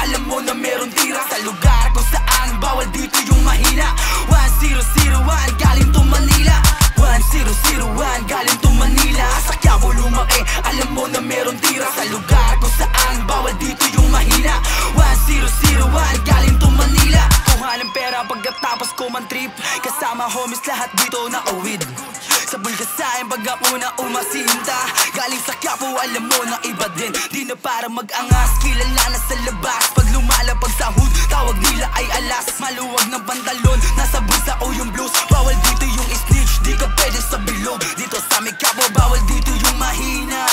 alam mo na meron tira sa lugar kung saan bawal dito yung mahina. 1001 galing to Manila, 1001 galing to Manila. Sa Quiapo lumaki, alam mo na meron tira sa lugar kung saan bawal dito yung mahina. 1001 galing to Manila. Kuha ng pera pagkatapos ko man trip, kasama homies lahat dito na awid. Sa bulgasayan pag ako na umasinta, galing sa Quiapo alam mo na iba din. Di na para mag-angas, kilala na sa labas. Pag lumalapag sa hood, tawag nila ay alas. Maluwag ng pantalon, nasa bulsa o yung blues. Bawal dito yung snitch, di ka pwede sa bilog. Dito sa may Quiapo, bawal dito yung mahina.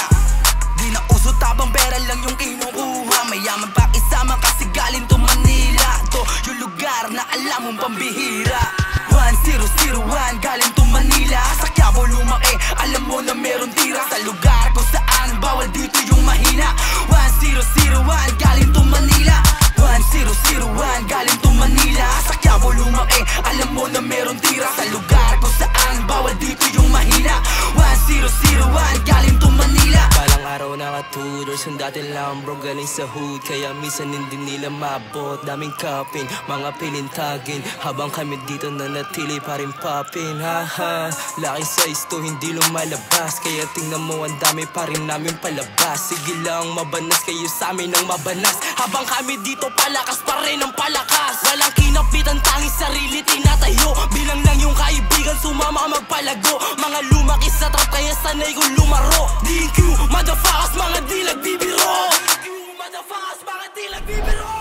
Di na uso tabang pera lang yung kinukuha. Mayaman pa isama kasi galing to Manila. To yung lugar na alam mong pambihira. 1001 galing to Manila. Sa Quiapo lumaki, alam mo na meron tira sa lugar kung saan bawal dito yung mahina. 1001 galing to Manila, 1001 galing to Manila. Sa Quiapo lumaki, alam mo na meron tira sa lugar kung saan bawal dito yung mahina. 1001 galing to Manila. Balang araw nakatudors, ang dating lang bro galing sa hood, kaya minsan hindi nila mabot. Daming kapin, mga pilintagin, habang kami dito nanatili pa rin papin. Haha, laking size to hindi lumalabas, kaya tingnan mo ang dami pa rin namin palabas. Sige lang mabanas kayo sa amin ng mabanas, habang kami dito palakas pa rin ang palakas. Walang kinapit ang tanging sarili tinatayo, bilang lang yung kaibigan sumama magpalago. Mga lumaki sa trap kaya sanay kong lumaro. DQ, motherfuckers, mga di nagbibiro. DQ, motherfuckers, mga di nagbibiro.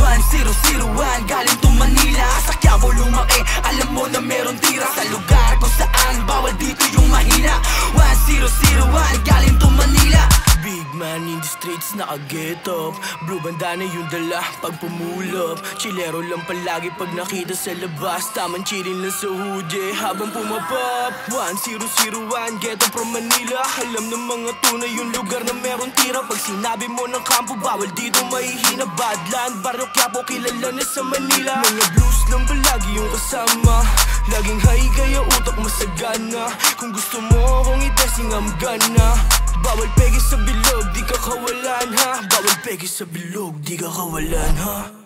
1001 galing to Manila. Sa Quiapo lumaki, alam mo na meron tira sa lugar kung saan bawal dito yung mahina. 1001 galing to Manila. Big man in the streets, naka-get up. Blue bandana yung dala pag pumulap. Chilero lang palagi pag nakita sa labas. Tamang chillin lang sa hoodie habang pumapap. 1001 ghetto from Manila. Alam ng mga tunay yung lugar na meron tira. Pag sinabi mo ng kampo, bawal dito mahihina. Badland, Barrio Quiapo, kilala na sa Manila. Mga blues lang palagi yung kasama. Laging high kaya utak masagana. Kung gusto mo akong itesting, I'm gonna. Bawal pegi sa bilog, di ka kawalan ha. Bawal pegi sa bilog, di ka kawalan ha.